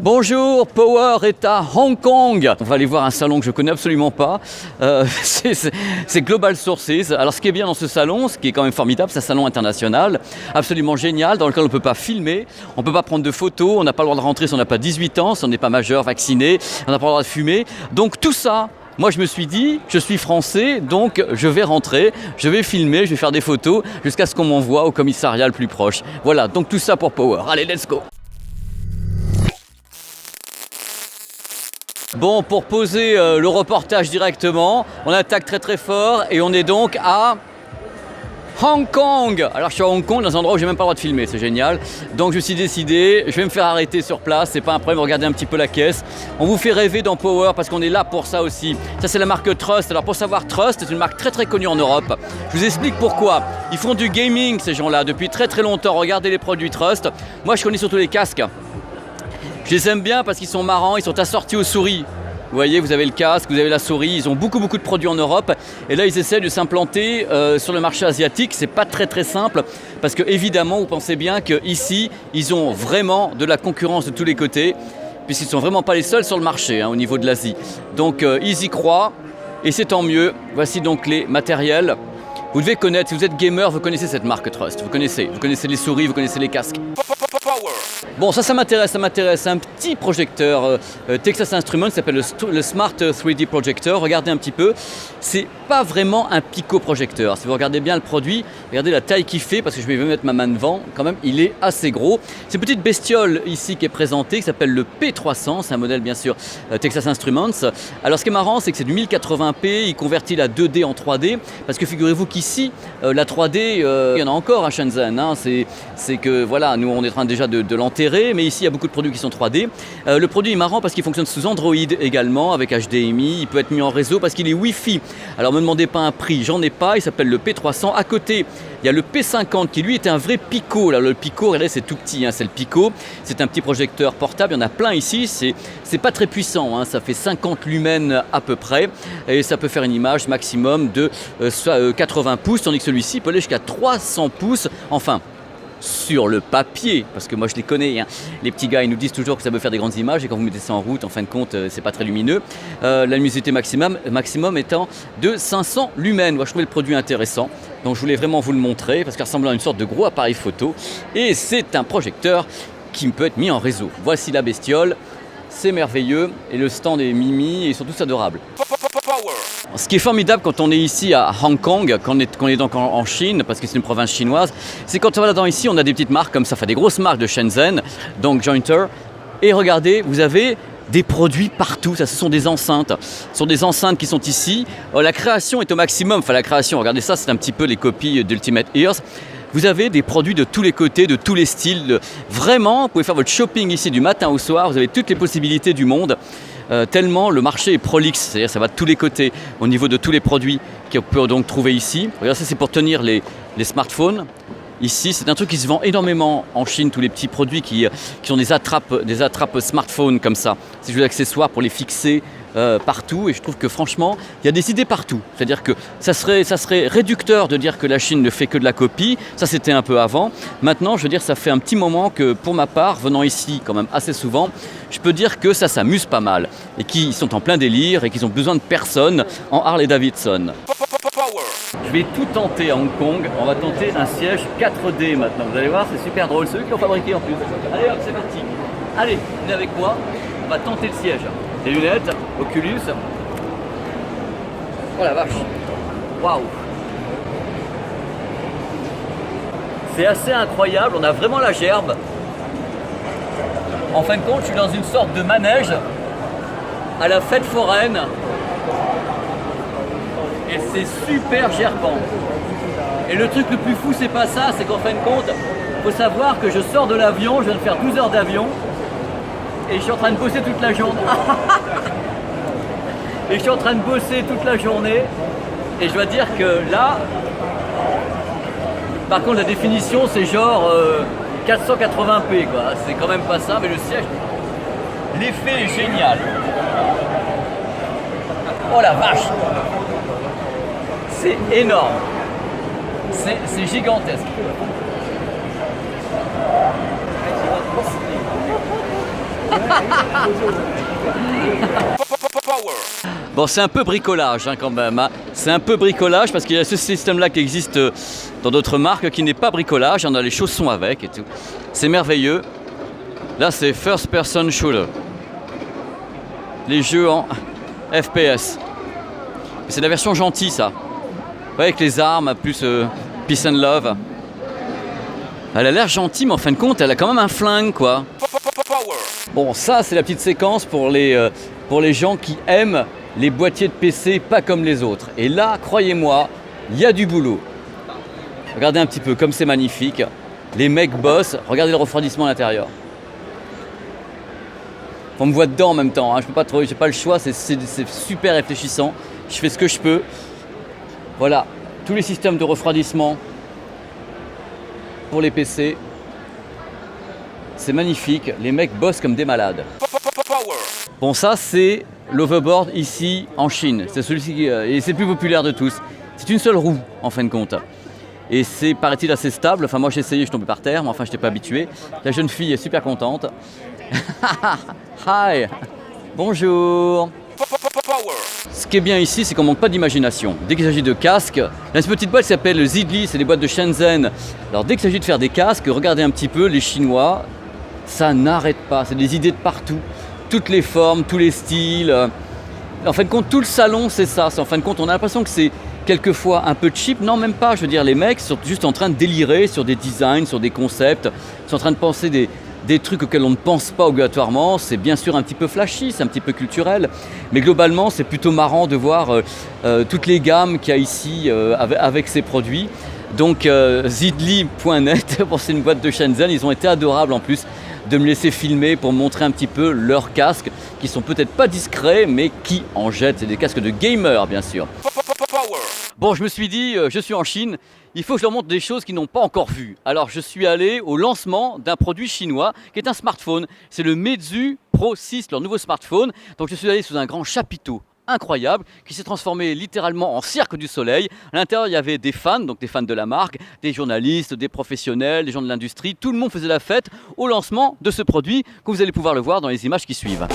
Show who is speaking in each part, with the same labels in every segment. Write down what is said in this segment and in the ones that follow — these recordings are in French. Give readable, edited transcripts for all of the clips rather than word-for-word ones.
Speaker 1: Bonjour, Power est à Hong Kong. On va aller voir un salon que je connais absolument pas. C'est Global Sources. Alors ce qui est bien dans ce salon, ce qui est quand même formidable, c'est un salon international, absolument génial, dans lequel on ne peut pas filmer, on ne peut pas prendre de photos, on n'a pas le droit de rentrer si on n'a pas 18 ans, si on n'est pas majeur, vacciné, on n'a pas le droit de fumer. Donc tout ça, moi je me suis dit, je suis français, donc je vais rentrer, je vais filmer, je vais faire des photos jusqu'à ce qu'on m'envoie au commissariat le plus proche. Voilà, donc tout ça pour Power. Allez, let's go. Bon, pour poser le reportage directement, on attaque très fort et on est donc à Hong Kong. Alors je suis à Hong Kong, dans un endroit où j'ai même pas le droit de filmer, c'est génial. Donc je suis décidé, je vais me faire arrêter sur place, c'est pas un problème, regardez un petit peu la caisse. On vous fait rêver dans Power parce qu'on est là pour ça aussi. Ça c'est la marque Trust. Alors pour savoir, Trust c'est une marque très connue en Europe. Je vous explique pourquoi. Ils font du gaming ces gens-là depuis très longtemps. Regardez les produits Trust. Moi je connais surtout les casques. Je les aime bien parce qu'ils sont marrants, ils sont assortis aux souris. Vous voyez, vous avez le casque, vous avez la souris, ils ont beaucoup de produits en Europe. Et là, ils essaient de s'implanter sur le marché asiatique. C'est pas très simple parce que évidemment, vous pensez bien qu'ici, ils ont vraiment de la concurrence de tous les côtés puisqu'ils ne sont vraiment pas les seuls sur le marché au niveau de l'Asie. Donc, ils y croient et c'est tant mieux. Voici donc les matériels. Vous devez connaître, si vous êtes gamer, vous connaissez cette marque Trust. Vous connaissez les souris, vous connaissez les casques. Bon, ça m'intéresse. Un petit projecteur Texas Instruments qui s'appelle le Smart 3D Projector. Regardez un petit peu. C'est pas vraiment un pico-projecteur. Si vous regardez bien le produit, regardez la taille qu'il fait, parce que je vais mettre ma main devant. Quand même, il est assez gros. C'est une petite bestiole ici qui est présentée, qui s'appelle le P300. C'est un modèle, bien sûr, Texas Instruments. Alors, ce qui est marrant, c'est que c'est du 1080p. Il convertit la 2D en 3D. Parce que figurez-vous qu'ici, la 3D, il y en a encore à Shenzhen. C'est que, voilà, nous, on est en train déjà de l'enterrer. Mais ici, il y a beaucoup de produits qui sont 3D. Le produit est marrant parce qu'il fonctionne sous Android également, avec HDMI. Il peut être mis en réseau parce qu'il est Wi-Fi. Alors, ne me demandez pas un prix, j'en ai pas. Il s'appelle le P300. À côté, il y a le P50 qui, lui, est un vrai Pico. Là, le Pico, regardez, c'est tout petit. C'est le Pico. C'est un petit projecteur portable. Il y en a plein ici. C'est pas très puissant. Ça fait 50 lumens à peu près. Et ça peut faire une image maximum de 80 pouces. Tandis que celui-ci peut aller jusqu'à 300 pouces. Enfin, sur le papier, parce que moi je les connais, les petits gars ils nous disent toujours que ça veut faire des grandes images et quand vous mettez ça en route, en fin de compte c'est pas très lumineux. La luminosité maximum étant de 500 lumens. Moi je trouvais le produit intéressant, donc je voulais vraiment vous le montrer parce qu'il ressemble à une sorte de gros appareil photo et c'est un projecteur qui peut être mis en réseau. Voici la bestiole, c'est merveilleux et le stand est mimi et surtout c'est adorable. Ce qui est formidable quand on est ici à Hong Kong, quand on est donc en Chine, parce que c'est une province chinoise, c'est quand on va là-dedans ici, on a des petites marques comme ça, enfin des grosses marques de Shenzhen, donc Jointer, et regardez, vous avez des produits partout, ça ce sont des enceintes. Ce sont des enceintes qui sont ici. La création est au maximum, enfin la création, regardez ça, c'est un petit peu les copies d'Ultimate Ears. Vous avez des produits de tous les côtés, de tous les styles. Vraiment, vous pouvez faire votre shopping ici du matin au soir, vous avez toutes les possibilités du monde. Tellement le marché est prolixe, c'est-à-dire ça va de tous les côtés au niveau de tous les produits qu'on peut donc trouver ici. Regardez, ça c'est pour tenir les smartphones. Ici, c'est un truc qui se vend énormément en Chine, tous les petits produits qui ont des attrapes smartphones comme ça. C'est juste accessoires pour les fixer partout et je trouve que franchement, il y a des idées partout. C'est-à-dire que ça serait réducteur de dire que la Chine ne fait que de la copie. Ça, c'était un peu avant. Maintenant, je veux dire, ça fait un petit moment que pour ma part, venant ici quand même assez souvent, je peux dire que ça s'amuse pas mal et qu'ils sont en plein délire et qu'ils ont besoin de personne en Harley Davidson. Je vais tout tenter à Hong Kong. On va tenter un siège 4D maintenant. Vous allez voir, c'est super drôle. C'est eux qui l'ont fabriqué en plus. Allez hop, c'est parti. Allez, venez avec moi. On va tenter le siège. Les lunettes, Oculus. Oh la vache. Waouh. C'est assez incroyable. On a vraiment la gerbe. En fin de compte, je suis dans une sorte de manège à la fête foraine. Et c'est super gerbant. Et le truc le plus fou, c'est pas ça, c'est qu'en fin de compte, il faut savoir que je sors de l'avion, je viens de faire 12 heures d'avion, et je suis en train de bosser toute la journée. Et je suis en train de bosser toute la journée, et je dois dire que là, par contre la définition c'est genre 480p quoi, c'est quand même pas ça, mais le siège, l'effet est génial. Oh la vache! C'est énorme, c'est gigantesque. Bon, c'est un peu bricolage quand même. Hein. C'est un peu bricolage parce qu'il y a ce système-là qui existe dans d'autres marques qui n'est pas bricolage. On a les chaussons avec et tout. C'est merveilleux. Là, c'est First Person Shooter. Les jeux en FPS. C'est la version gentille, ça. Ouais, avec les armes, plus Peace and Love. Elle a l'air gentille, mais en fin de compte, elle a quand même un flingue, quoi. Bon, ça, c'est la petite séquence pour les gens qui aiment les boîtiers de PC pas comme les autres. Et là, croyez-moi, il y a du boulot. Regardez un petit peu, comme c'est magnifique. Les mecs bossent. Regardez le refroidissement à l'intérieur. On me voit dedans en même temps. Hein. Je peux pas trop, j'ai pas le choix. C'est super réfléchissant. Je fais ce que je peux. Voilà, tous les systèmes de refroidissement pour les PC. C'est magnifique. Les mecs bossent comme des malades. Bon, ça, c'est l'overboard ici en Chine. C'est celui-ci et c'est le plus populaire de tous. C'est une seule roue en fin de compte. Et c'est, paraît-il, assez stable. Enfin, moi, j'ai essayé, je suis tombé par terre, mais enfin, je n'étais pas habitué. La jeune fille est super contente. Hi, bonjour. Ce qui est bien ici, c'est qu'on ne manque pas d'imagination. Dès qu'il s'agit de casques, là, cette petite boîte s'appelle Zidli, c'est les boîtes de Shenzhen. Alors, dès qu'il s'agit de faire des casques, regardez un petit peu, les Chinois, ça n'arrête pas. C'est des idées de partout. Toutes les formes, tous les styles. En fin de compte, tout le salon, c'est ça. En fin de compte, on a l'impression que c'est quelquefois un peu cheap. Non, même pas. Je veux dire, les mecs sont juste en train de délirer sur des designs, sur des concepts. Ils sont en train de penser des trucs auxquels on ne pense pas obligatoirement. C'est bien sûr un petit peu flashy, c'est un petit peu culturel. Mais globalement, c'est plutôt marrant de voir toutes les gammes qu'il y a ici avec ces produits. Donc, Zidli.net, bon, c'est une boîte de Shenzhen. Ils ont été adorables en plus de me laisser filmer pour montrer un petit peu leurs casques qui sont peut-être pas discrets mais qui en jettent. C'est des casques de gamers bien sûr. Bon, je me suis dit, je suis en Chine, il faut que je leur montre des choses qu'ils n'ont pas encore vues. Alors je suis allé au lancement d'un produit chinois qui est un smartphone. C'est le Meizu Pro 6, leur nouveau smartphone. Donc je suis allé sous un grand chapiteau incroyable qui s'est transformé littéralement en cirque du soleil. À l'intérieur, il y avait des fans, donc des fans de la marque, des journalistes, des professionnels, des gens de l'industrie. Tout le monde faisait la fête au lancement de ce produit que vous allez pouvoir le voir dans les images qui suivent.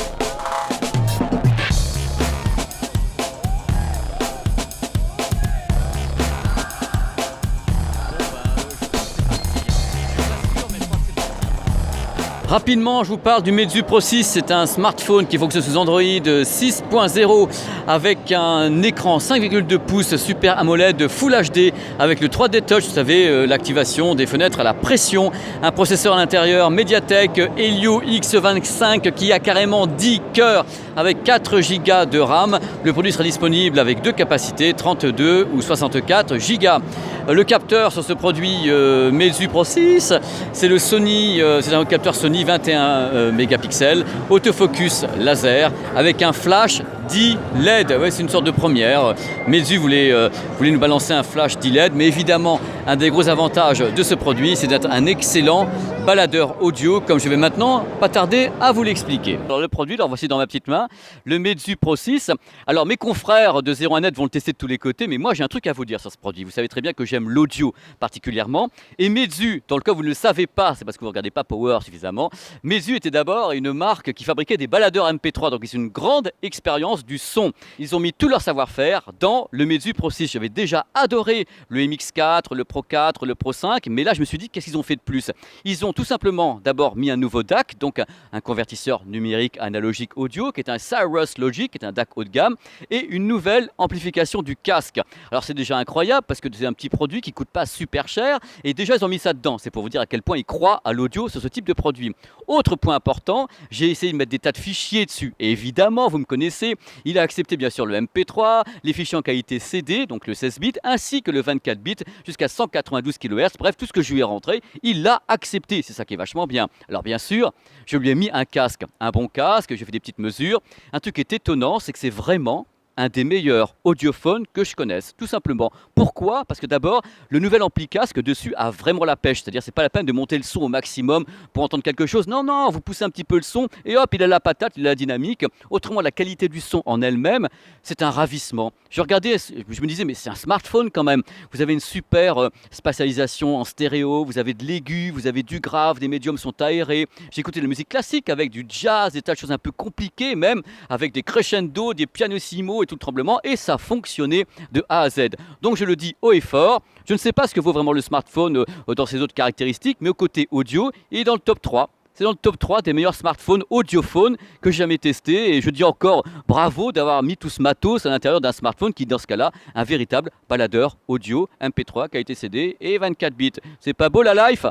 Speaker 1: Rapidement, je vous parle du Meizu Pro 6. C'est un smartphone qui fonctionne sous Android 6.0 avec un écran 5,2 pouces Super AMOLED Full HD avec le 3D Touch, vous savez, l'activation des fenêtres à la pression. Un processeur à l'intérieur Mediatek Helio X25 qui a carrément 10 cœurs avec 4 Go de RAM. Le produit sera disponible avec deux capacités, 32 ou 64 Go. Le capteur sur ce produit Meizu Pro 6, c'est le Sony, c'est un capteur Sony 21 mégapixels, autofocus laser avec un flash 10 LED. Ouais, c'est une sorte de première. Meizu voulait nous balancer un flash 10 LED, mais évidemment, un des gros avantages de ce produit, c'est d'être un excellent baladeur audio, comme je vais maintenant pas tarder à vous l'expliquer. Alors le produit, alors voici dans ma petite main, le Meizu Pro 6. Alors mes confrères de 01net vont le tester de tous les côtés, mais moi j'ai un truc à vous dire sur ce produit. Vous savez très bien que j'aime l'audio particulièrement. Et Meizu, dans le cas où vous ne le savez pas, c'est parce que vous ne regardez pas Power suffisamment, Meizu était d'abord une marque qui fabriquait des baladeurs MP3, donc c'est une grande expérience du son. Ils ont mis tout leur savoir-faire dans le Meizu Pro 6. J'avais déjà adoré le MX4, le Pro 4, le Pro 5, mais là je me suis dit qu'est-ce qu'ils ont fait de plus? Ils ont tout simplement d'abord mis un nouveau DAC, donc un convertisseur numérique analogique audio, qui est un Cyrus Logic, qui est un DAC haut de gamme, et une nouvelle amplification du casque. Alors c'est déjà incroyable parce que c'est un petit produit qui ne coûte pas super cher, et déjà ils ont mis ça dedans. C'est pour vous dire à quel point ils croient à l'audio sur ce type de produit. Autre point important, j'ai essayé de mettre des tas de fichiers dessus, et évidemment, vous me connaissez, il a accepté bien sûr le MP3, les fichiers en qualité CD, donc le 16 bits, ainsi que le 24 bits jusqu'à 192 kHz, bref, tout ce que je lui ai rentré, il l'a accepté. C'est ça qui est vachement bien. Alors bien sûr, je lui ai mis un casque, un bon casque, j'ai fait des petites mesures. Un truc qui est étonnant, c'est que c'est vraiment un des meilleurs audiophones que je connaisse, tout simplement. Pourquoi? Parce que d'abord, le nouvel ampli casque dessus a vraiment la pêche, c'est-à-dire c'est pas la peine de monter le son au maximum pour entendre quelque chose. Non, non, vous poussez un petit peu le son et hop, il a la patate, il a la dynamique. Autrement, la qualité du son en elle-même, c'est un ravissement. Je regardais, je me disais, mais c'est un smartphone quand même. Vous avez une super spatialisation en stéréo, vous avez de l'aigu, vous avez du grave, des médiums sont aérés. J'ai écouté de la musique classique avec du jazz, des tas de choses un peu compliquées même, avec des crescendo, des pianissimo et tout le tremblement, et ça fonctionnait de A à Z. Donc je le dis haut et fort, je ne sais pas ce que vaut vraiment le smartphone dans ses autres caractéristiques, mais au côté audio, il est dans le top 3. C'est dans le top 3 des meilleurs smartphones audiophones que j'ai jamais testé. Et je dis encore bravo d'avoir mis tout ce matos à l'intérieur d'un smartphone qui, dans ce cas-là, un véritable baladeur audio, MP3, qualité CD et 24 bits. C'est pas beau la life?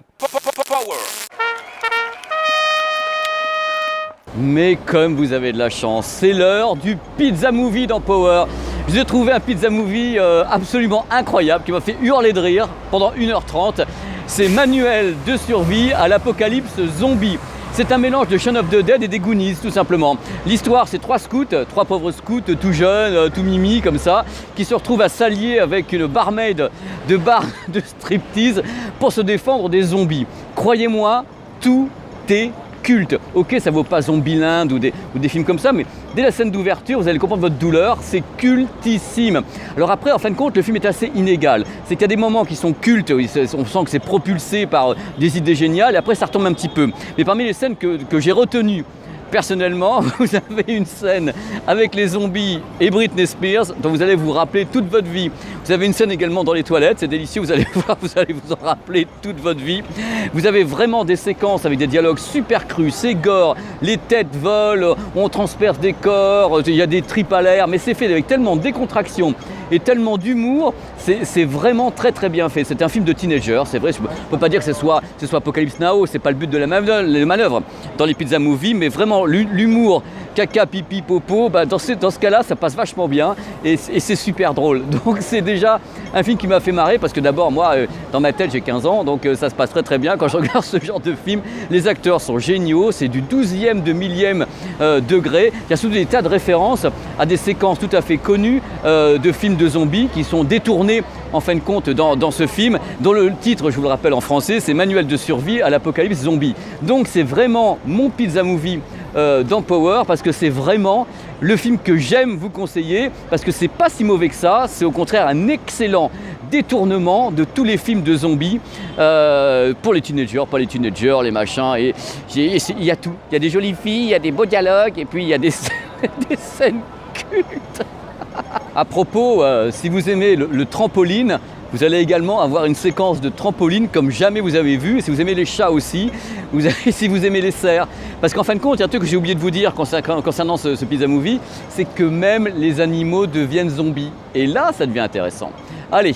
Speaker 1: Mais comme vous avez de la chance, c'est l'heure du Pizza Movie dans Power. J'ai trouvé un Pizza Movie absolument incroyable qui m'a fait hurler de rire pendant 1h30. C'est Manuel de survie à l'apocalypse zombie. C'est un mélange de Shaun of the Dead et des Goonies, tout simplement. L'histoire, c'est trois pauvres scouts, tout jeunes, tout mimi, comme ça, qui se retrouvent à s'allier avec une barmaid de bar de striptease pour se défendre des zombies. Croyez-moi, tout est culte. Ok, ça vaut pas Zombieland ou des films comme ça, mais dès la scène d'ouverture, vous allez comprendre votre douleur, c'est cultissime. Alors après, en fin de compte, le film est assez inégal. C'est qu'il y a des moments qui sont cultes, on sent que c'est propulsé par des idées géniales, et après ça retombe un petit peu. Mais parmi les scènes que j'ai retenues, personnellement, vous avez une scène avec les zombies et Britney Spears dont vous allez vous rappeler toute votre vie. Vous avez une scène également dans les toilettes, c'est délicieux, vous allez voir, vous allez vous en rappeler toute votre vie. Vous avez vraiment des séquences avec des dialogues super crus, c'est gore, les têtes volent, on transperce des corps, il y a des tripes à l'air, mais c'est fait avec tellement de décontraction et tellement d'humour, c'est vraiment très très bien fait. C'est un film de teenager, c'est vrai, je ne peux pas dire que ce soit Apocalypse Now, c'est pas le but de la manœuvre dans les Pizza Movie, mais vraiment l'humour, caca, pipi, popo, dans ce cas-là, ça passe vachement bien et c'est super drôle. Donc c'est déjà un film qui m'a fait marrer parce que d'abord, moi, dans ma tête, j'ai 15 ans, donc ça se passe très très bien quand je regarde ce genre de film. Les acteurs sont géniaux, c'est du 12e de millième degré. Il y a surtout des tas de références à des séquences tout à fait connues de films de zombies qui sont détournés en fin de compte dans ce film, dont le titre, je vous le rappelle en français, c'est Manuel de survie à l'apocalypse zombie. Donc c'est vraiment mon Pizza Movie dans Power parce que c'est vraiment le film que j'aime vous conseiller parce que c'est pas si mauvais que ça, c'est au contraire un excellent détournement de tous les films de zombies pour les teenagers, pas les teenagers, les machins, et il y a tout, il y a des jolies filles, il y a des beaux dialogues et puis il y a des scènes cultes. À propos, si vous aimez le trampoline, vous allez également avoir une séquence de trampoline comme jamais vous avez vu. Et si vous aimez les chats aussi, si vous aimez les cerfs. Parce qu'en fin de compte, il y a un truc que j'ai oublié de vous dire concernant ce Pizza Movie, c'est que même les animaux deviennent zombies. Et là, ça devient intéressant. Allez,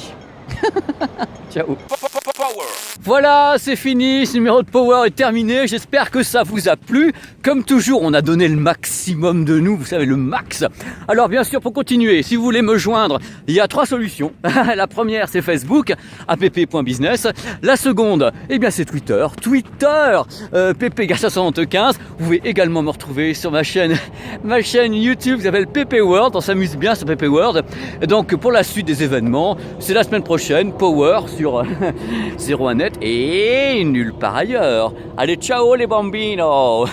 Speaker 1: ciao. Voilà, c'est fini, ce numéro de Power est terminé, j'espère que ça vous a plu. Comme toujours, on a donné le maximum de nous, vous savez, le max. Alors bien sûr, pour continuer, si vous voulez me joindre, il y a 3 solutions. La première, c'est Facebook, app.business. La seconde, eh bien c'est Twitter, ppgarcia75. Vous pouvez également me retrouver sur ma chaîne YouTube qui s'appelle PP World, on s'amuse bien sur PP World. Donc pour la suite des événements, c'est la semaine prochaine, Power sur 01net et nulle part ailleurs. Allez, ciao les bambinos.